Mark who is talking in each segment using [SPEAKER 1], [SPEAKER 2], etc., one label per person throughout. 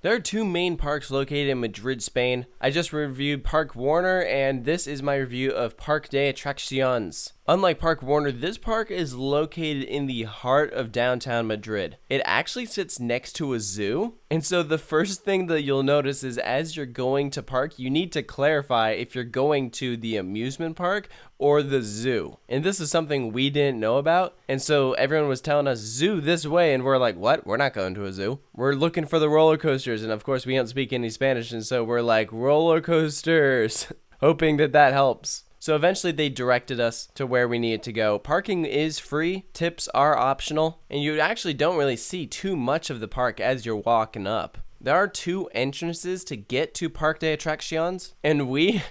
[SPEAKER 1] There are two main parks located in Madrid, Spain. I just reviewed Parque Warner, and this is my review of Parque de Atracciones. Unlike Parque Warner, this park is located in the heart of downtown Madrid. It actually sits next to a zoo, and so the first thing that you'll notice is as you're going to park, you need to clarify if you're going to the amusement park or the zoo. And this is something we didn't know about, and so everyone was telling us zoo this way, and we're like, what? We're not going to a zoo. We're looking for the roller coasters, and of course we don't speak any Spanish, and so we're like, roller coasters, hoping that that helps. So eventually they directed us to where we needed to go. Parking is free, tips are optional, and you actually don't really see too much of the park as you're walking up. There are two entrances to get to Parque de Atracciones, and we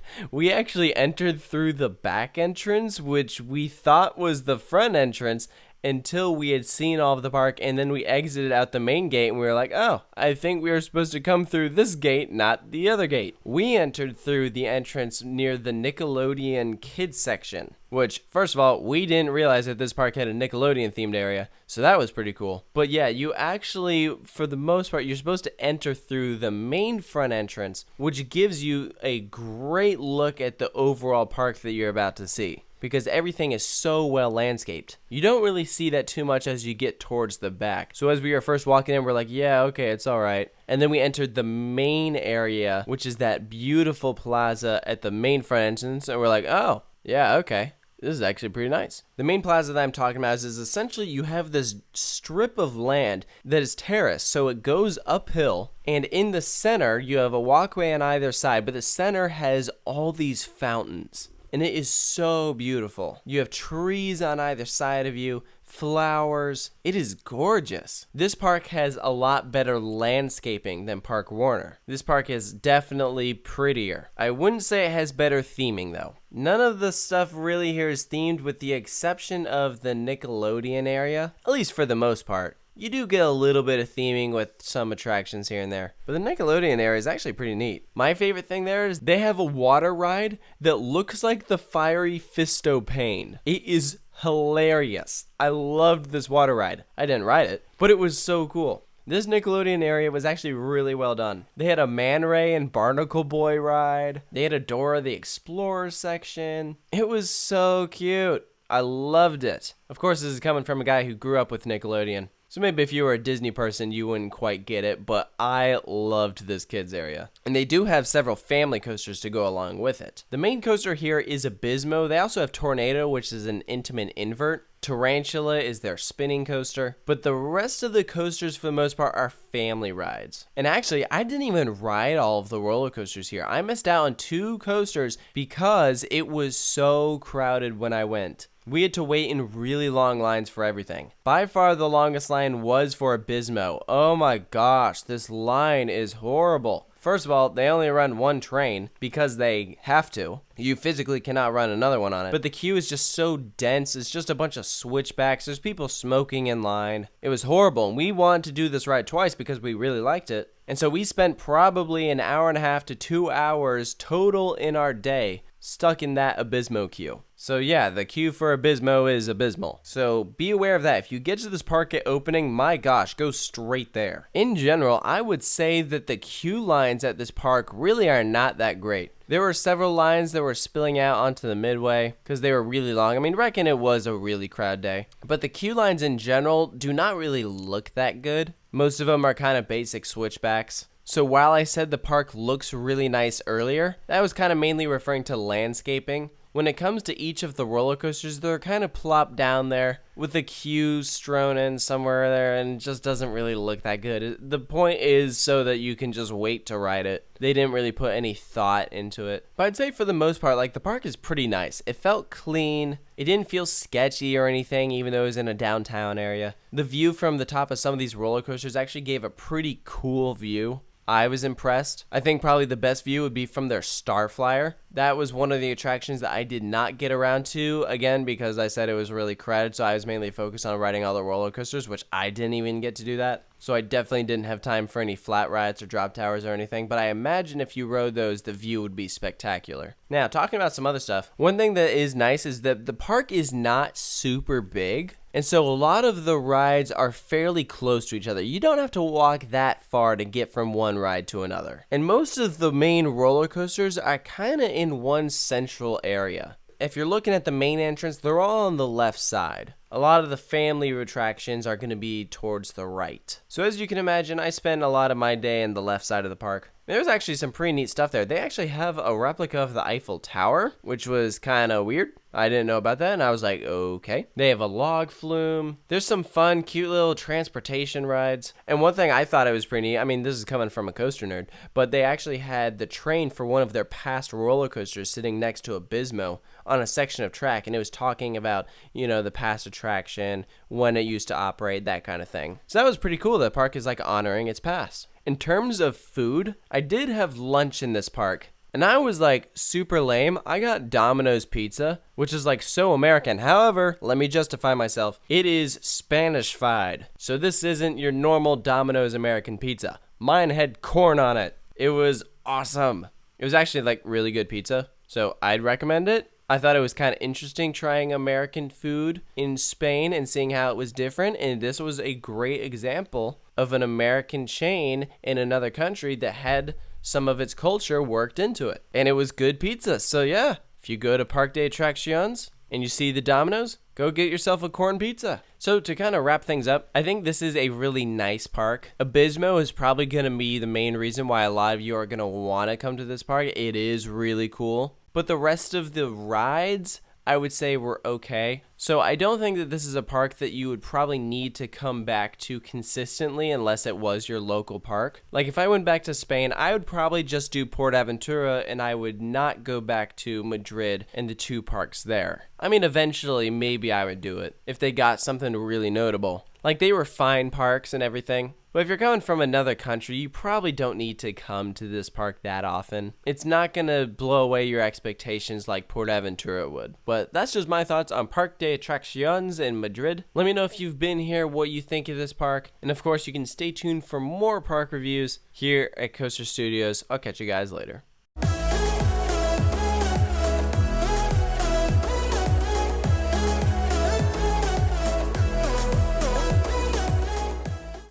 [SPEAKER 1] actually entered through the back entrance, which we thought was the front entrance, until we had seen all of the park, and then we exited out the main gate, and we were like, oh, I think we were supposed to come through this gate, not the other gate. We entered through the entrance near the Nickelodeon kids section, which, first of all, we didn't realize that this park had a Nickelodeon themed area, so that was pretty cool. But yeah, you actually, for the most part, you're supposed to enter through the main front entrance, which gives you a great look at the overall park that you're about to see, because everything is so well landscaped. You don't really see that too much as you get towards the back. So as we were first walking in, we're like, yeah, okay, it's all right. And then we entered the main area, which is that beautiful plaza at the main front entrance, and we're like, oh, yeah, okay. This is actually pretty nice. The main plaza that I'm talking about is essentially you have this strip of land that is terraced, so it goes uphill, and in the center you have a walkway on either side, but the center has all these fountains. And it is so beautiful. You have trees on either side of you, flowers. It is gorgeous. This park has a lot better landscaping than Parque Warner. This park is definitely prettier. I wouldn't say it has better theming though. None of the stuff really here is themed with the exception of the Nickelodeon area, at least for the most part. You do get a little bit of theming with some attractions here and there, but the Nickelodeon area is actually pretty neat. My favorite thing there is they have a water ride that looks like the Fiery Fisto Pain. It is hilarious. I loved this water ride. I didn't ride it, but it was so cool. This Nickelodeon area was actually really well done. They had a Man Ray and Barnacle Boy ride. They had a Dora the Explorer section. It was so cute. I loved it. Of course, this is coming from a guy who grew up with Nickelodeon. So maybe if you were a Disney person, you wouldn't quite get it, but I loved this kids area. And they do have several family coasters to go along with it. The main coaster here is Abismo. They also have Tornado, which is an intimate invert. Tarantula is their spinning coaster, but the rest of the coasters for the most part are family rides. And actually, I didn't even ride all of the roller coasters here. I missed out on two coasters because it was so crowded when I went. We had to wait in really long lines for everything. By far the longest line was for Abismo. Oh my gosh, this line is horrible. First of all, they only run one train because they have to. You physically cannot run another one on it. But the queue is just so dense. It's just a bunch of switchbacks. There's people smoking in line. It was horrible. And we wanted to do this ride twice because we really liked it. And so we spent probably an hour and a half to 2 hours total in our day stuck in that Abismo queue. So yeah, the queue for Abismo is abysmal. So be aware of that. If you get to this park at opening, my gosh, go straight there. In general, I would say that the queue lines at this park really are not that great. There were several lines that were spilling out onto the midway because they were really long. I mean, reckon it was a really crowded day. But the queue lines in general do not really look that good. Most of them are kind of basic switchbacks. So while I said the park looks really nice earlier, that was kind of mainly referring to landscaping. When it comes to each of the roller coasters, they're kind of plopped down there with the queue strewn in somewhere there, and it just doesn't really look that good. The point is so that you can just wait to ride it. They didn't really put any thought into it. But I'd say for the most part, like, the park is pretty nice. It felt clean. It didn't feel sketchy or anything, even though it was in a downtown area. The view from the top of some of these roller coasters actually gave a pretty cool view. I was impressed. I think probably the best view would be from their Star Flyer. That was one of the attractions that I did not get around to, again, because I said it was really crowded, so I was mainly focused on riding all the roller coasters, which I didn't even get to do that. So I definitely didn't have time for any flat rides or drop towers or anything, but I imagine if you rode those, the view would be spectacular. Now, talking about some other stuff, one thing that is nice is that the park is not super big. And so a lot of the rides are fairly close to each other. You don't have to walk that far to get from one ride to another. And most of the main roller coasters are kind of in one central area. If you're looking at the main entrance, they're all on the left side. A lot of the family attractions are going to be towards the right. So as you can imagine, I spend a lot of my day in the left side of the park. There's actually some pretty neat stuff there. They actually have a replica of the Eiffel Tower, which was kind of weird. I didn't know about that, and I was like, okay. They have a log flume. There's some fun, cute little transportation rides. And one thing I thought it was pretty neat, I mean, this is coming from a coaster nerd, but they actually had the train for one of their past roller coasters sitting next to a Bismo on a section of track, and it was talking about, you know, the past attraction, when it used to operate, that kind of thing. So that was pretty cool. The park is like honoring its past. In terms of food, I did have lunch in this park. And I was like super lame. I got Domino's pizza, which is like so American. However, let me justify myself. It is Spanish-fied. So this isn't your normal Domino's American pizza. Mine had corn on it. It was awesome. It was actually like really good pizza. So I'd recommend it. I thought it was kind of interesting trying American food in Spain and seeing how it was different. And this was a great example of an American chain in another country that had some of its culture worked into it. And it was good pizza. So yeah, if you go to Parque de Atracciones and you see the Domino's, go get yourself a corn pizza. So to kind of wrap things up, I think this is a really nice park. Abismo is probably going to be the main reason why a lot of you are going to want to come to this park. It is really cool. But the rest of the rides, I would say, were okay. So I don't think that this is a park that you would probably need to come back to consistently unless it was your local park. Like if I went back to Spain, I would probably just do PortAventura and I would not go back to Madrid and the two parks there. I mean, eventually maybe I would do it if they got something really notable. Like they were fine parks and everything. But if you're coming from another country, you probably don't need to come to this park that often. It's not going to blow away your expectations like PortAventura would. But that's just my thoughts on Parque de Atracciones in Madrid. Let me know if you've been here, what you think of this park. And of course, you can stay tuned for more park reviews here at Coaster Studios. I'll catch you guys later.